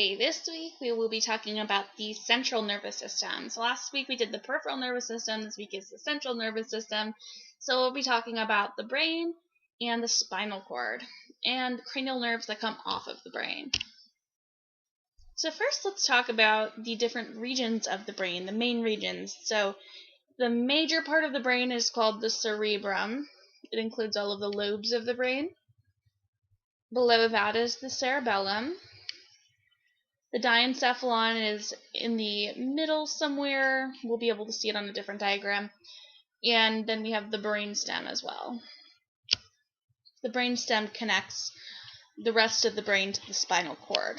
This week we will be talking about the central nervous system. So last week we did the peripheral nervous system, this week is the central nervous system. So we'll be talking about the brain and the spinal cord and cranial nerves that come off of the brain. So first let's talk about the different regions of the brain, the main regions. So the major part of the brain is called the cerebrum. It includes all of the lobes of the brain. Below that is the cerebellum. The diencephalon is in the middle somewhere. We'll be able to see it on a different diagram. And then we have the brainstem as well. The brainstem connects the rest of the brain to the spinal cord.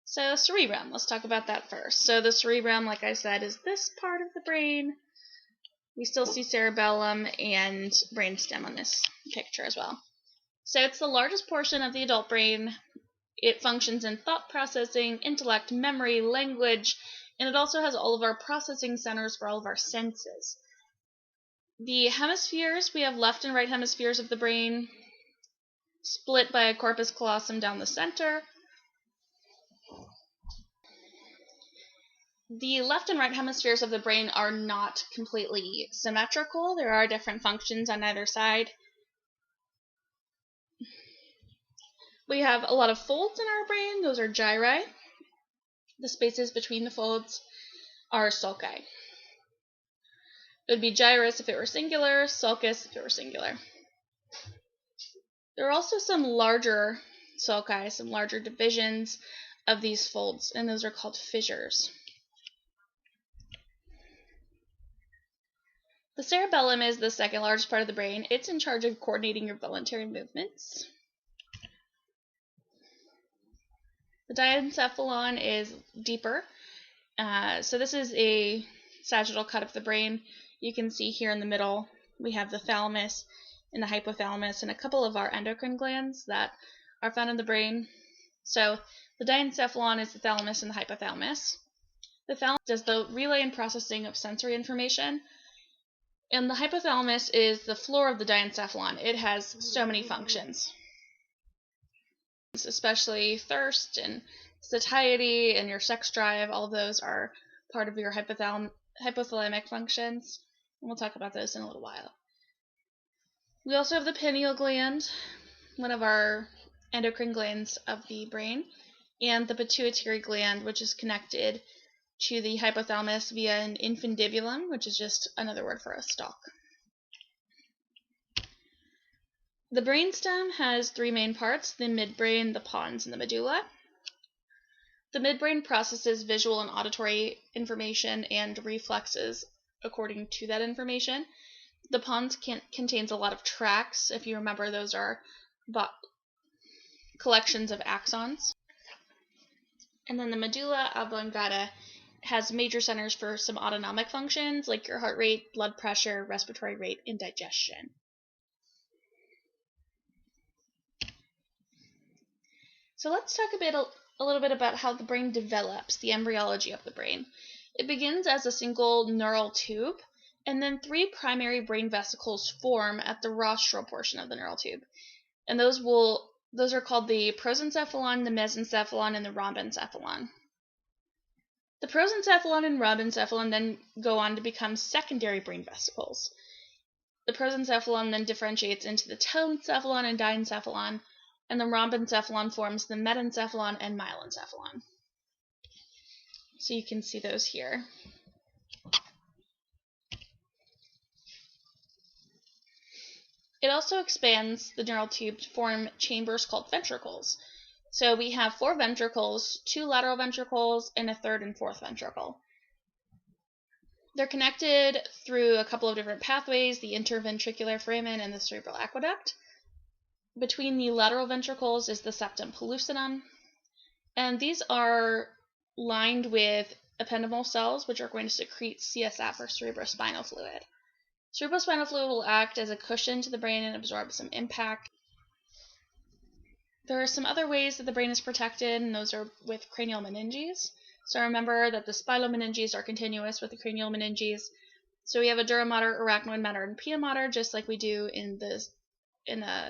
So cerebrum, let's talk about that first. So the cerebrum, like I said, is this part of the brain. We still see cerebellum and brainstem on this picture as well. So it's the largest portion of the adult brain. It functions in thought processing, intellect, memory, language, and it also has all of our processing centers for all of our senses. The hemispheres, we have left and right hemispheres of the brain, split by a corpus callosum down the center. The left and right hemispheres of the brain are not completely symmetrical. There are different functions on either side. We have a lot of folds in our brain. Those are gyri. The spaces between the folds are sulci. It would be gyrus if it were singular, sulcus if it were singular. There are also some larger sulci, some larger divisions of these folds, and those are called fissures. The cerebellum is the second largest part of the brain. It's in charge of coordinating your voluntary movements. The diencephalon is deeper. So this is a sagittal cut of the brain. You can see here in the middle we have the thalamus and the hypothalamus and a couple of our endocrine glands that are found in the brain. So the diencephalon is the thalamus and the hypothalamus. The thalamus does the relay and processing of sensory information. And the hypothalamus is the floor of the diencephalon. It has so many functions, especially thirst and satiety and your sex drive. All of those are part of your hypothalamic functions. And we'll talk about those in a little while. We also have the pineal gland, one of our endocrine glands of the brain, and the pituitary gland, which is connected to the hypothalamus via an infundibulum, which is just another word for a stalk. The brainstem has three main parts: the midbrain, the pons, and the medulla. The midbrain processes visual and auditory information and reflexes according to that information. The pons contains a lot of tracts. If you remember, those are collections of axons. And then the medulla oblongata has major centers for some autonomic functions like your heart rate, blood pressure, respiratory rate, and digestion. So let's talk a little bit about how the brain develops, the embryology of the brain. It begins as a single neural tube, and then three primary brain vesicles form at the rostral portion of the neural tube. And those are called the prosencephalon, the mesencephalon, and the rhombencephalon. The prosencephalon and rhombencephalon then go on to become secondary brain vesicles. The prosencephalon then differentiates into the telencephalon and diencephalon, and the rhombencephalon forms the metencephalon and myelencephalon. So you can see those here. It also expands the neural tube to form chambers called ventricles. So we have 4 ventricles, 2 lateral ventricles, and a third and fourth ventricle. They're connected through a couple of different pathways, the interventricular foramen and the cerebral aqueduct. Between the lateral ventricles is the septum pellucidum, and these are lined with ependymal cells, which are going to secrete CSF, or cerebrospinal fluid. Cerebrospinal fluid will act as a cushion to the brain and absorb some impact. There are some other ways that the brain is protected, and those are with cranial meninges. So remember that the spinal meninges are continuous with the cranial meninges. So we have a dura mater, arachnoid mater, and pia mater, just like we do in the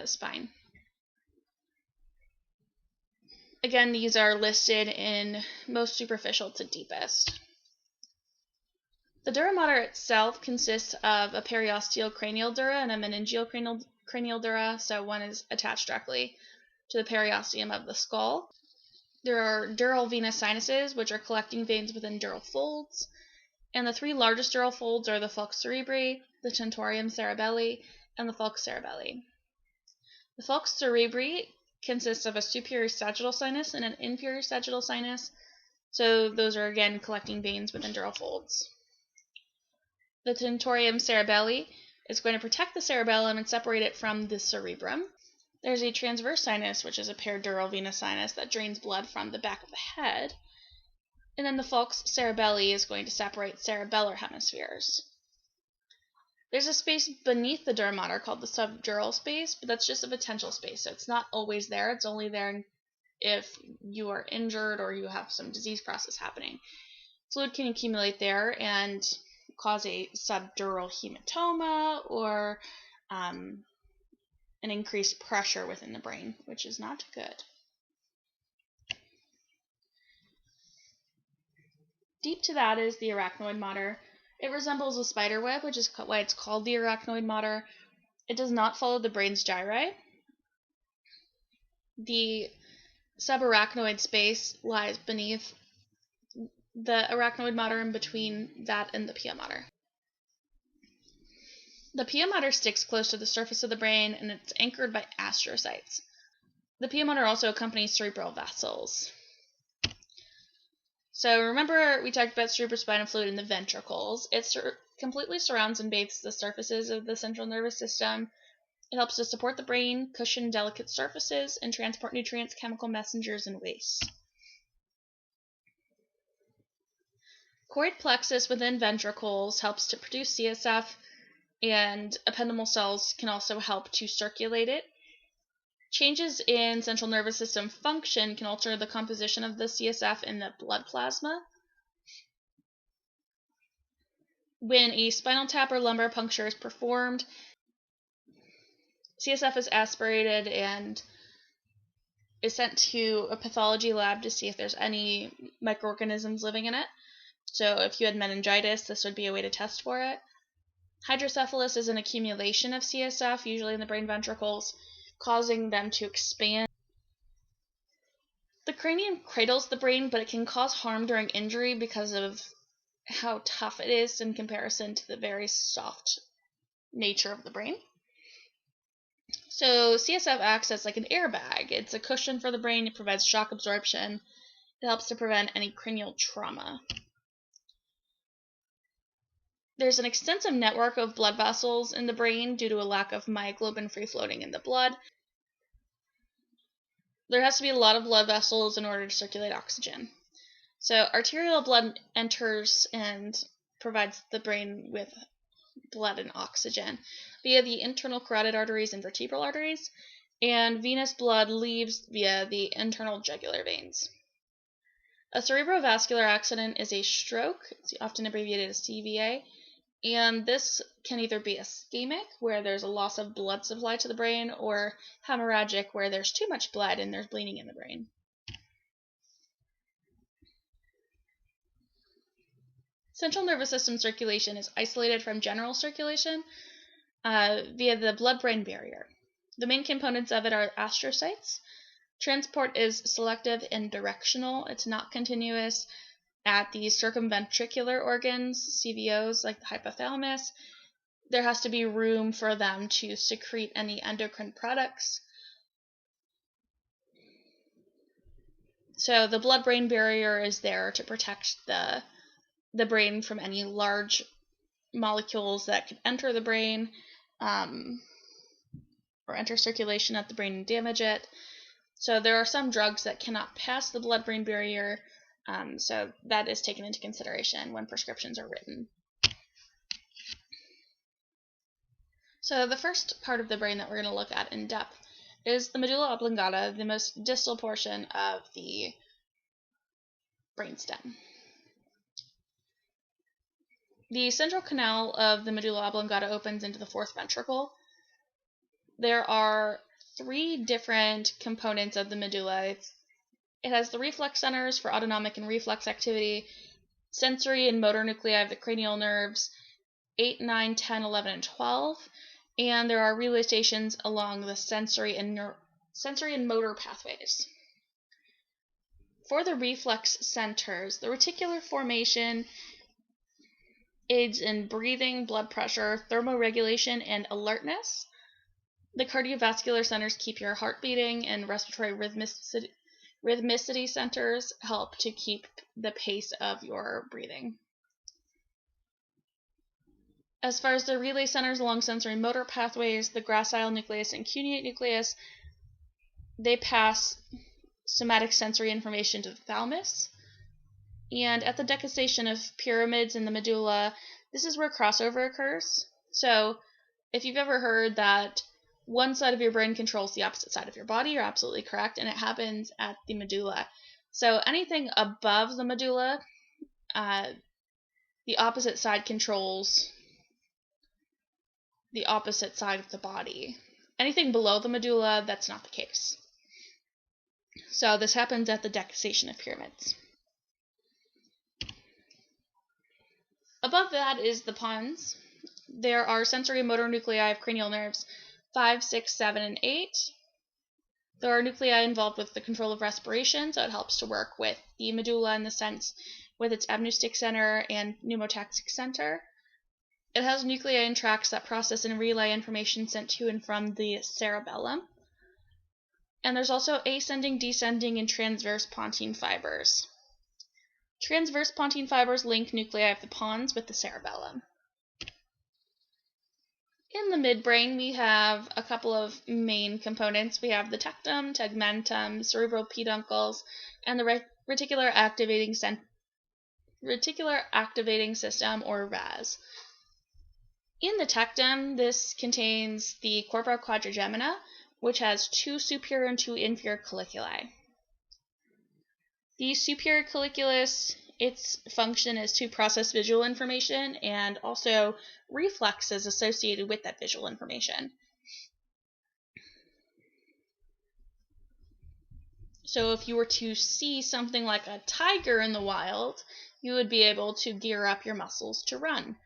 spine. Again, these are listed in most superficial to deepest. The dura mater itself consists of a periosteal cranial dura and a meningeal cranial dura, so one is attached directly to the periosteum of the skull. There are dural venous sinuses, which are collecting veins within dural folds, and the three largest dural folds are the falx cerebri, the tentorium cerebelli, and the falx cerebelli. The falx cerebri consists of a superior sagittal sinus and an inferior sagittal sinus, so those are again collecting veins within dural folds. The tentorium cerebelli is going to protect the cerebellum and separate it from the cerebrum. There's a transverse sinus, which is a peridural venous sinus that drains blood from the back of the head. And then the falx cerebelli is going to separate cerebellar hemispheres. There's a space beneath the dura mater called the subdural space, but that's just a potential space, so it's not always there. It's only there if you are injured or you have some disease process happening. Fluid can accumulate there and cause a subdural hematoma or an increased pressure within the brain, which is not good. Deep to that is the arachnoid mater. It resembles a spider web, which is why it's called the arachnoid mater. It does not follow the brain's gyri. The subarachnoid space lies beneath the arachnoid mater and between that and the pia mater. The pia mater sticks close to the surface of the brain and it's anchored by astrocytes. The pia mater also accompanies cerebral vessels. So remember we talked about cerebrospinal fluid in the ventricles. It completely surrounds and bathes the surfaces of the central nervous system. It helps to support the brain, cushion delicate surfaces, and transport nutrients, chemical messengers, and waste. Choroid plexus within ventricles helps to produce CSF, and ependymal cells can also help to circulate it. Changes in central nervous system function can alter the composition of the CSF in the blood plasma. When a spinal tap or lumbar puncture is performed, CSF is aspirated and is sent to a pathology lab to see if there's any microorganisms living in it. So if you had meningitis, this would be a way to test for it. Hydrocephalus is an accumulation of CSF, usually in the brain ventricles, causing them to expand. The cranium cradles the brain, but it can cause harm during injury because of how tough it is in comparison to the very soft nature of the brain. So CSF acts as like an airbag. It's a cushion for the brain. It provides shock absorption. It helps to prevent any cranial trauma. There's an extensive network of blood vessels in the brain due to a lack of myoglobin free floating in the blood. There has to be a lot of blood vessels in order to circulate oxygen. So arterial blood enters and provides the brain with blood and oxygen via the internal carotid arteries and vertebral arteries, and venous blood leaves via the internal jugular veins. A cerebrovascular accident is a stroke. It's often abbreviated as CVA, and this can either be ischemic, where there's a loss of blood supply to the brain, or hemorrhagic, where there's too much blood and there's bleeding in the brain. Central nervous system circulation is isolated from general circulation via the blood-brain barrier. The main components of it are astrocytes. Transport is selective and directional. It's not continuous. At the circumventricular organs, CVOs, like the hypothalamus, there has to be room for them to secrete any endocrine products. So the blood-brain barrier is there to protect the brain from any large molecules that could enter the brain or enter circulation at the brain and damage it. So there are some drugs that cannot pass the blood-brain barrier, so that is taken into consideration when prescriptions are written. So the first part of the brain that we're going to look at in depth is the medulla oblongata, the most distal portion of the brainstem. The central canal of the medulla oblongata opens into the fourth ventricle. There are three different components of the medulla. It has the reflex centers for autonomic and reflex activity, sensory and motor nuclei of the cranial nerves 8, 9, 10, 11, and 12, and there are relay stations along the sensory and motor pathways. For the reflex centers, the reticular formation aids in breathing, blood pressure, thermoregulation, and alertness. The cardiovascular centers keep your heart beating, and respiratory rhythmicity centers help to keep the pace of your breathing. As far as the relay centers along sensory motor pathways, the gracile nucleus and cuneate nucleus, they pass somatic sensory information to the thalamus. And at the decussation of pyramids in the medulla, this is where crossover occurs. So if you've ever heard that one side of your brain controls the opposite side of your body, you're absolutely correct, and it happens at the medulla. So anything above the medulla, the opposite side controls the opposite side of the body. Anything below the medulla, that's not the case. So this happens at the decussation of pyramids. Above that is the pons. There are sensory motor nuclei of cranial nerves 5, 6, 7, and 8. There are nuclei involved with the control of respiration, so it helps to work with the medulla in the sense with its amnestic center and pneumotaxic center. It has nuclei and tracts that process and relay information sent to and from the cerebellum. And there's also ascending, descending, and transverse pontine fibers. Transverse pontine fibers link nuclei of the pons with the cerebellum. In the midbrain, we have a couple of main components. We have the tectum, tegmentum, cerebral peduncles, and the reticular activating system, or RAS. In the tectum, this contains the corpora quadrigemina, which has 2 superior and 2 inferior colliculi. The superior colliculus, its function is to process visual information and also reflexes associated with that visual information. So if you were to see something like a tiger in the wild, you would be able to gear up your muscles to run.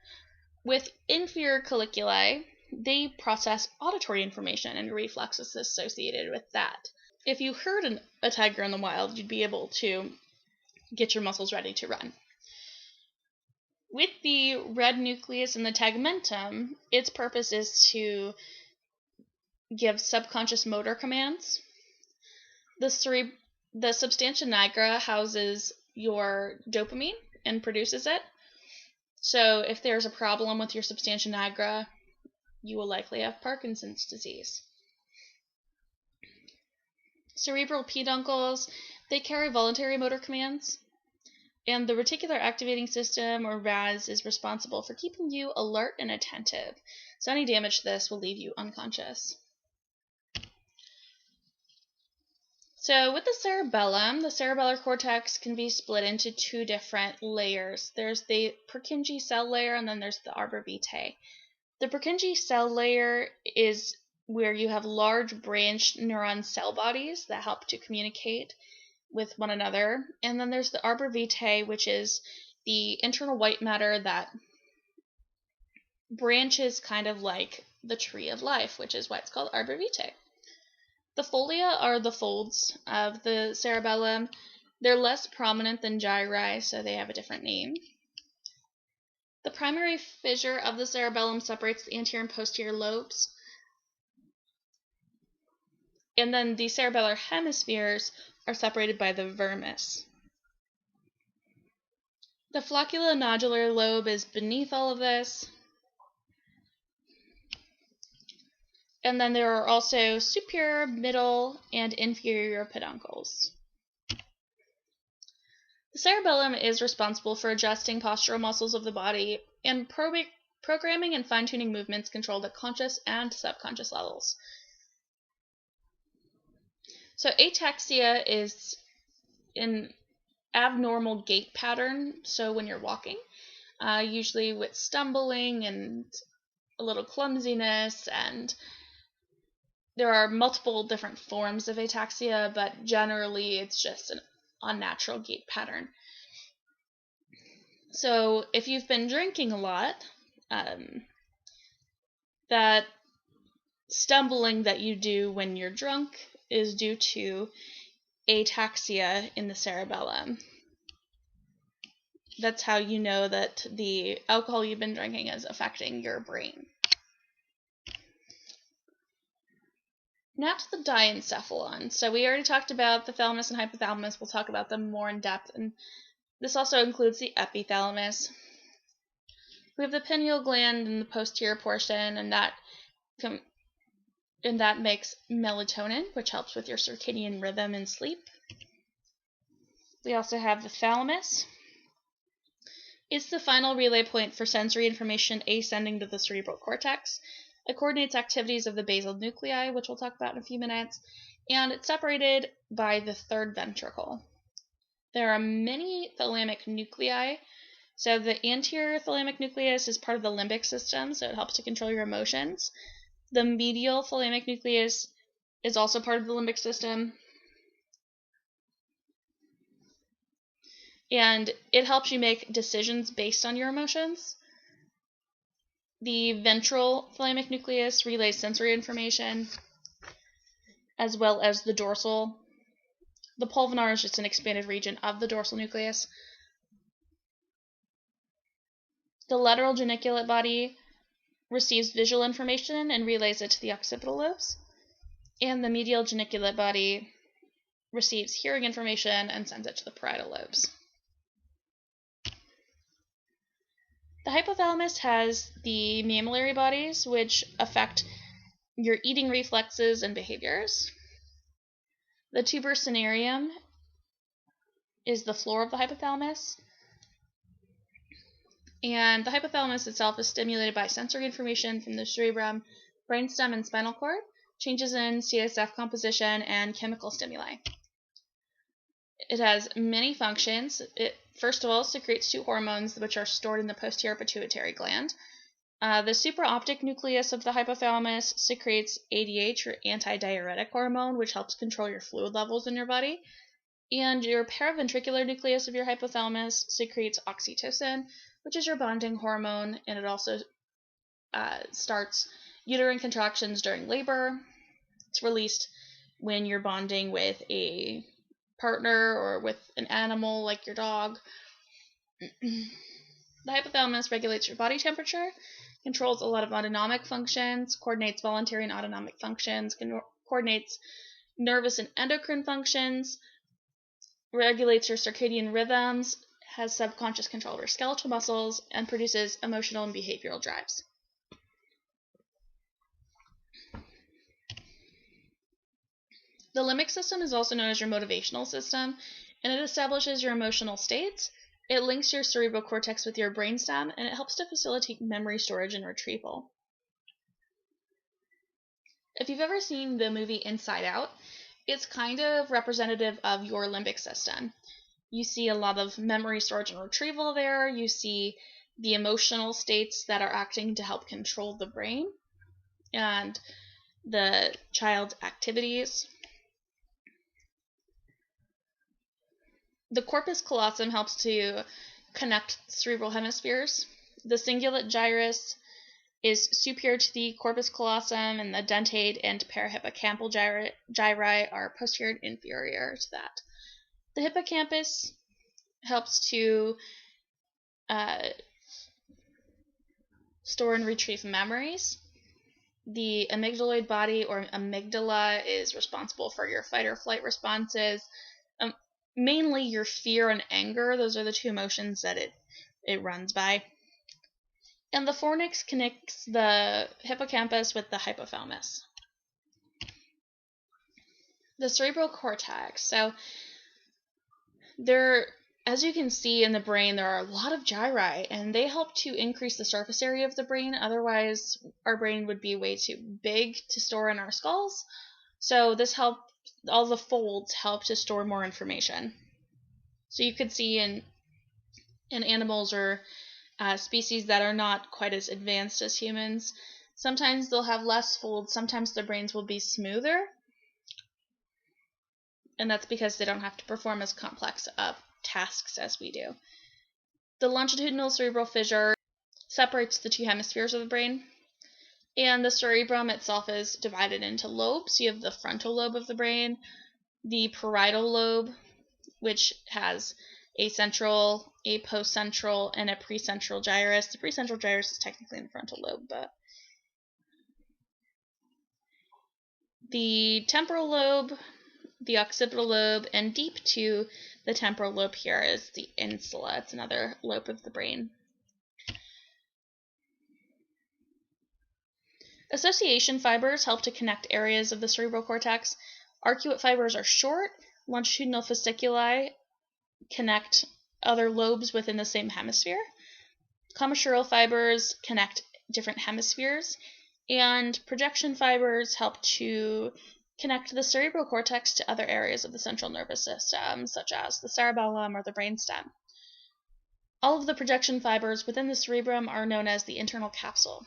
With inferior colliculi, they process auditory information and reflexes associated with that. If you heard a tiger in the wild, you'd be able to get your muscles ready to run. With the red nucleus and the tegmentum, its purpose is to give subconscious motor commands. The substantia nigra houses your dopamine and produces it. So if there's a problem with your substantia nigra, you will likely have Parkinson's disease. Cerebral peduncles, they carry voluntary motor commands. And the reticular activating system, or RAS, is responsible for keeping you alert and attentive. So any damage to this will leave you unconscious. So with the cerebellum, the cerebellar cortex can be split into 2 different layers. There's the Purkinje cell layer, and then there's the arbor vitae. The Purkinje cell layer is where you have large branched neuron cell bodies that help to communicate with one another. And then there's the arbor vitae, which is the internal white matter that branches kind of like the tree of life, which is why it's called arbor vitae. The folia are the folds of the cerebellum. They're less prominent than gyri, so they have a different name. The primary fissure of the cerebellum separates the anterior and posterior lobes. And then the cerebellar hemispheres are separated by the vermis. The flocculonodular lobe is beneath all of this. And then there are also superior, middle, and inferior peduncles. The cerebellum is responsible for adjusting postural muscles of the body and programming and fine-tuning movements controlled at conscious and subconscious levels. So ataxia is an abnormal gait pattern, so when you're walking, usually with stumbling and a little clumsiness, and there are multiple different forms of ataxia, but generally it's just unnatural gait pattern. So if you've been drinking a lot, that stumbling that you do when you're drunk is due to ataxia in the cerebellum. That's how you know that the alcohol you've been drinking is affecting your brain. Now to the diencephalon. So we already talked about the thalamus and hypothalamus. We'll talk about them more in depth, and this also includes the epithalamus. We have the pineal gland in the posterior portion, and that makes melatonin, which helps with your circadian rhythm and sleep. We also have the thalamus. It's the final relay point for sensory information ascending to the cerebral cortex. It coordinates activities of the basal nuclei, which we'll talk about in a few minutes, and it's separated by the third ventricle. There are many thalamic nuclei. So the anterior thalamic nucleus is part of the limbic system, so it helps to control your emotions. The medial thalamic nucleus is also part of the limbic system, and it helps you make decisions based on your emotions. The ventral thalamic nucleus relays sensory information, as well as the dorsal. The pulvinar is just an expanded region of the dorsal nucleus. The lateral geniculate body receives visual information and relays it to the occipital lobes. And the medial geniculate body receives hearing information and sends it to the parietal lobes. The hypothalamus has the mammillary bodies, which affect your eating reflexes and behaviors. The tuber cinereum is the floor of the hypothalamus. And the hypothalamus itself is stimulated by sensory information from the cerebrum, brainstem, and spinal cord, changes in CSF composition, and chemical stimuli. It has many functions. It, first of all, secretes two hormones which are stored in the posterior pituitary gland. The supraoptic nucleus of the hypothalamus secretes ADH, or antidiuretic hormone, which helps control your fluid levels in your body. And your paraventricular nucleus of your hypothalamus secretes oxytocin, which is your bonding hormone, and it also starts uterine contractions during labor. It's released when you're bonding with a partner or with an animal like your dog. The hypothalamus regulates your body temperature, controls a lot of autonomic functions, coordinates voluntary and autonomic functions, coordinates nervous and endocrine functions, regulates your circadian rhythms, has subconscious control over skeletal muscles, and produces emotional and behavioral drives. The limbic system is also known as your motivational system, and it establishes your emotional states. It links your cerebral cortex with your brainstem, and it helps to facilitate memory storage and retrieval. If you've ever seen the movie Inside Out, it's kind of representative of your limbic system. You see a lot of memory storage and retrieval there. You see the emotional states that are acting to help control the brain and the child's activities. The corpus callosum helps to connect cerebral hemispheres. The cingulate gyrus is superior to the corpus callosum, and the dentate and parahippocampal gyri are posterior and inferior to that. The hippocampus helps to store and retrieve memories. The amygdaloid body, or amygdala, is responsible for your fight or flight responses, mainly your fear and anger. Those are the two emotions that it runs by. And the fornix connects the hippocampus with the hypothalamus. The cerebral cortex. So as you can see in the brain, there are a lot of gyri, and they help to increase the surface area of the brain. Otherwise, our brain would be way too big to store in our skulls. So all the folds help to store more information. So you could see in animals or species that are not quite as advanced as humans, sometimes they'll have less folds, sometimes their brains will be smoother. and that's because they don't have to perform as complex tasks as we do. The longitudinal cerebral fissure separates the two hemispheres of the brain, and the cerebrum itself is divided into lobes. You have the frontal lobe of the brain, the parietal lobe, which has a central, a postcentral, and a precentral gyrus. The precentral gyrus is technically in the frontal lobe, but the temporal lobe, the occipital lobe, and deep to the temporal lobe here is the insula. It's another lobe of the brain. Association fibers help to connect areas of the cerebral cortex. Arcuate fibers are short. Longitudinal fasciculi connect other lobes within the same hemisphere. Commissural fibers connect different hemispheres. And projection fibers help to connect the cerebral cortex to other areas of the central nervous system, such as the cerebellum or the brainstem. All of the projection fibers within the cerebrum are known as the internal capsule.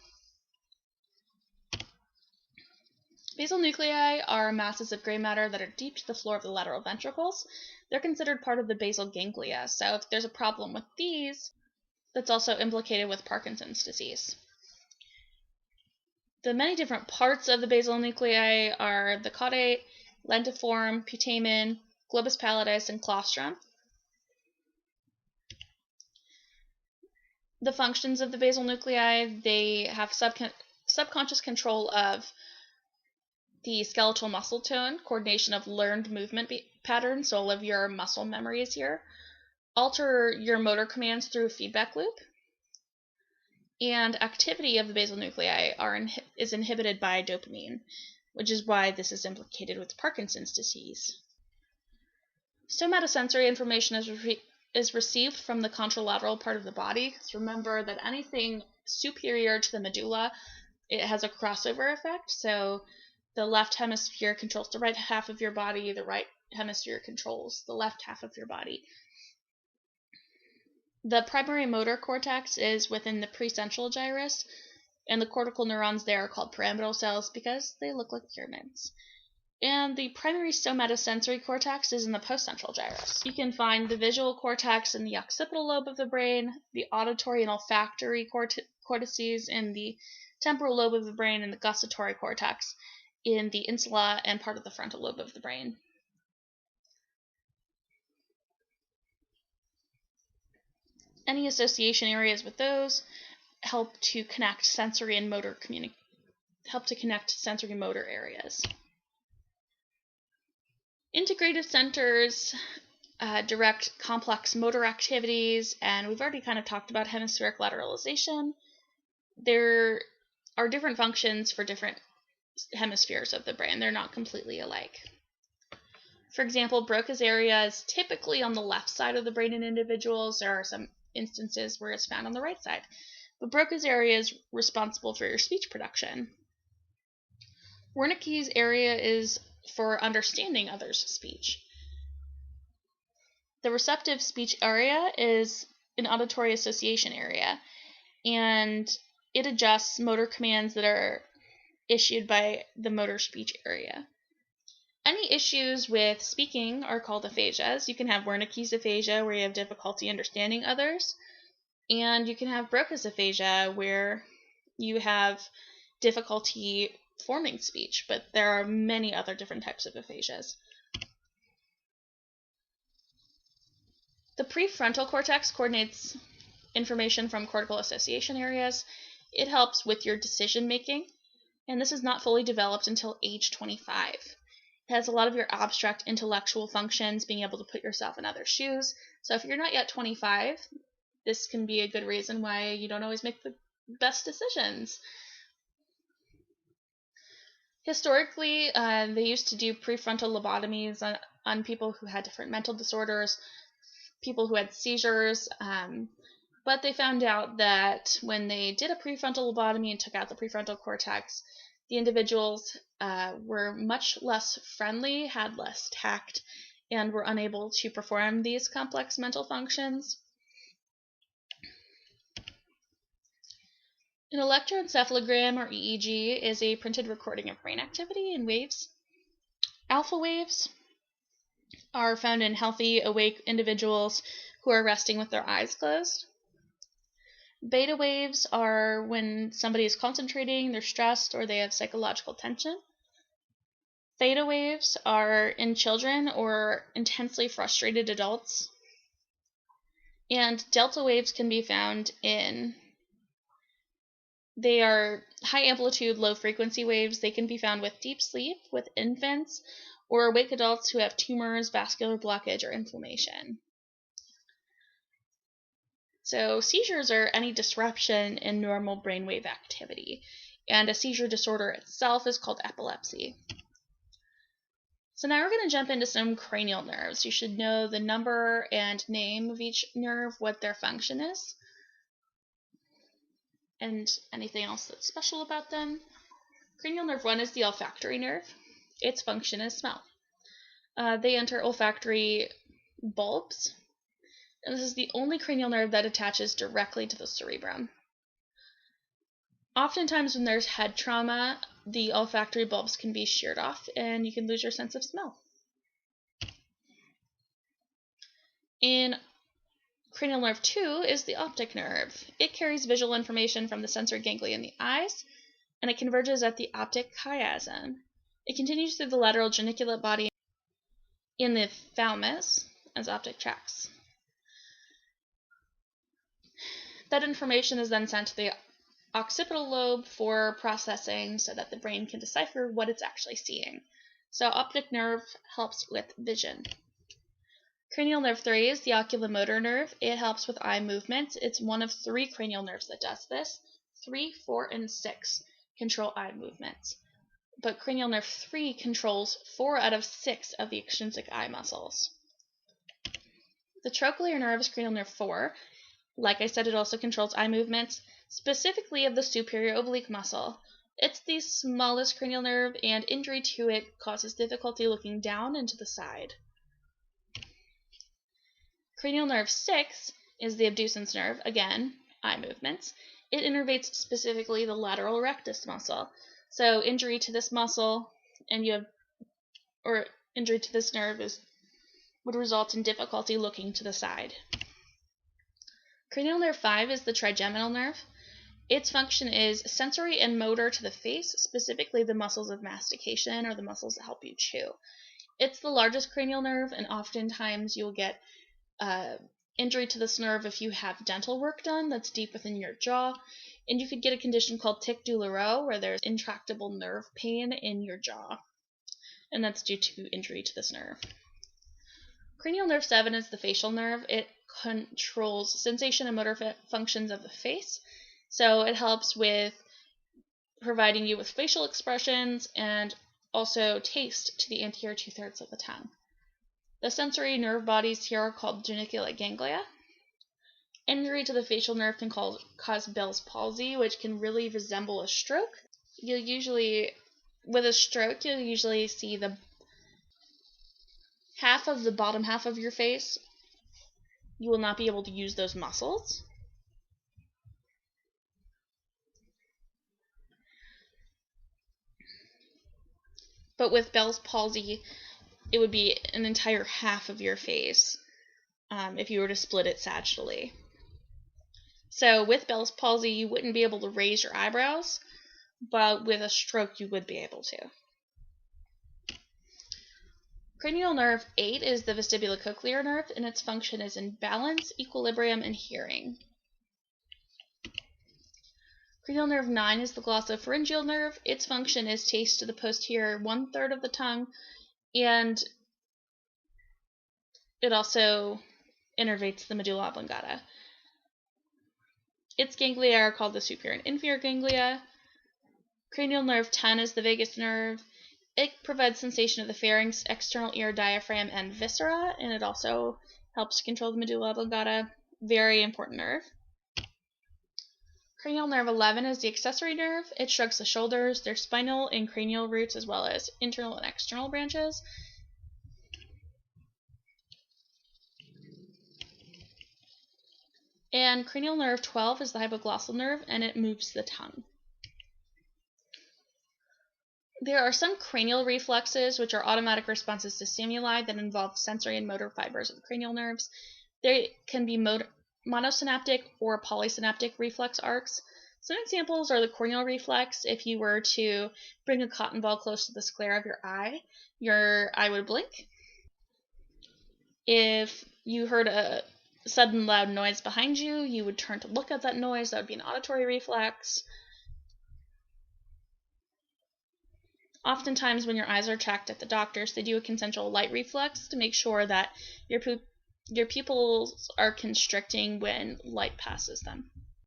Basal nuclei are masses of gray matter that are deep to the floor of the lateral ventricles. They're considered part of the basal ganglia, so if there's a problem with these, that's also implicated with Parkinson's disease. The many different parts of the basal nuclei are the caudate, lentiform, putamen, globus pallidus, and claustrum. The functions of the basal nuclei, they have subconscious control of the skeletal muscle tone, coordination of learned movement patterns, so all of your muscle memory is here, alter your motor commands through a feedback loop, and activity of the basal nuclei is inhibited by dopamine, which is why this is implicated with Parkinson's disease. Somatosensory information is received from the contralateral part of the body. So remember that anything superior to the medulla, it has a crossover effect. So the left hemisphere controls the right half of your body, the right hemisphere controls the left half of your body. The primary motor cortex is within the precentral gyrus, and the cortical neurons there are called pyramidal cells because they look like pyramids. And the primary somatosensory cortex is in the postcentral gyrus. You can find the visual cortex in the occipital lobe of the brain, the auditory and olfactory cortices in the temporal lobe of the brain, and the gustatory cortex in the insula and part of the frontal lobe of the brain. Any association areas with those help to connect sensory and motor areas. Integrative centers direct complex motor activities, and we've already kind of talked about hemispheric lateralization. There are different functions for different hemispheres of the brain. They're not completely alike. For example, Broca's area is typically on the left side of the brain in individuals. There are some instances where it's found on the right side. But Broca's area is responsible for your speech production. Wernicke's area is for understanding others' speech. The receptive speech area is an auditory association area, and it adjusts motor commands that are issued by the motor speech area. Any issues with speaking are called aphasias. You can have Wernicke's aphasia, where you have difficulty understanding others, and you can have Broca's aphasia, where you have difficulty forming speech, but there are many other different types of aphasias. The prefrontal cortex coordinates information from cortical association areas. It helps with your decision making, and this is not fully developed until age 25. It has a lot of your abstract intellectual functions, being able to put yourself in other shoes. So if you're not yet 25, this can be a good reason why you don't always make the best decisions. Historically, they used to do prefrontal lobotomies on people who had different mental disorders, people who had seizures, but they found out that when they did a prefrontal lobotomy and took out the prefrontal cortex, the individuals were much less friendly, had less tact, and were unable to perform these complex mental functions. An electroencephalogram, or EEG, is a printed recording of brain activity in waves. Alpha waves are found in healthy, awake individuals who are resting with their eyes closed. Beta waves are when somebody is concentrating, they're stressed, or they have psychological tension. Theta waves are in children or intensely frustrated adults. And delta waves can be found they are high amplitude, low frequency waves. They can be found with deep sleep, with infants, or awake adults who have tumors, vascular blockage, or inflammation. So seizures are any disruption in normal brainwave activity, and a seizure disorder itself is called epilepsy. So now we're going to jump into some cranial nerves. You should know the number and name of each nerve, what their function is, and anything else that's special about them. Cranial nerve 1 is the olfactory nerve. Its function is smell. They enter olfactory bulbs, and this is the only cranial nerve that attaches directly to the cerebrum. Oftentimes when there's head trauma, the olfactory bulbs can be sheared off and you can lose your sense of smell. In cranial nerve 2 is the optic nerve. It carries visual information from the sensory ganglia in the eyes, and it converges at the optic chiasm. It continues through the lateral geniculate body in the thalamus as optic tracts. That information is then sent to the occipital lobe for processing so that the brain can decipher what it's actually seeing. So optic nerve helps with vision. Cranial nerve 3 is the oculomotor nerve. It helps with eye movement. It's one of 3 cranial nerves that does this. 3, 4, and 6 control eye movements. But cranial nerve 3 controls 4 out of 6 of the extrinsic eye muscles. The trochlear nerve is cranial nerve 4. Like I said, it also controls eye movements, specifically of the superior oblique muscle. It's the smallest cranial nerve, and injury to it causes difficulty looking down and to the side. Cranial nerve 6 is the abducens nerve, again, eye movements. It innervates specifically the lateral rectus muscle. So injury to this muscle injury to this nerve would result in difficulty looking to the side. Cranial nerve 5 is the trigeminal nerve. Its function is sensory and motor to the face, specifically the muscles of mastication or the muscles that help you chew. It's the largest cranial nerve, and oftentimes you'll get injury to this nerve if you have dental work done that's deep within your jaw, and you could get a condition called tic douloureux, where there's intractable nerve pain in your jaw, and that's due to injury to this nerve. Cranial nerve 7 is the facial nerve. It controls sensation and motor functions of the face, so it helps with providing you with facial expressions and also taste to the anterior 2/3 of the tongue. The sensory nerve bodies here are called geniculate ganglia. Injury to the facial nerve can cause Bell's palsy, which can really resemble a stroke. With a stroke, you'll usually see the half of the bottom half of your face. You will not be able to use those muscles. But with Bell's palsy, it would be an entire half of your face if you were to split it sagittally. So with Bell's palsy, you wouldn't be able to raise your eyebrows, but with a stroke, you would be able to. Cranial nerve 8 is the vestibulocochlear nerve, and its function is in balance, equilibrium, and hearing. Cranial nerve 9 is the glossopharyngeal nerve. Its function is taste to the posterior 1/3 of the tongue, and it also innervates the medulla oblongata. Its ganglia are called the superior and inferior ganglia. Cranial nerve 10 is the vagus nerve. It provides sensation of the pharynx, external ear, diaphragm, and viscera, and it also helps control the medulla oblongata. Very important nerve. Cranial nerve 11 is the accessory nerve. It shrugs the shoulders. There's spinal and cranial roots as well as internal and external branches. And cranial nerve 12 is the hypoglossal nerve, and it moves the tongue. There are some cranial reflexes, which are automatic responses to stimuli that involve sensory and motor fibers of the cranial nerves. They can be monosynaptic or polysynaptic reflex arcs. Some examples are the corneal reflex. If you were to bring a cotton ball close to the sclera of your eye would blink. If you heard a sudden loud noise behind you, you would turn to look at that noise. That would be an auditory reflex. Oftentimes, when your eyes are checked at the doctors, they do a consensual light reflex to make sure that your pupils are constricting when light passes them.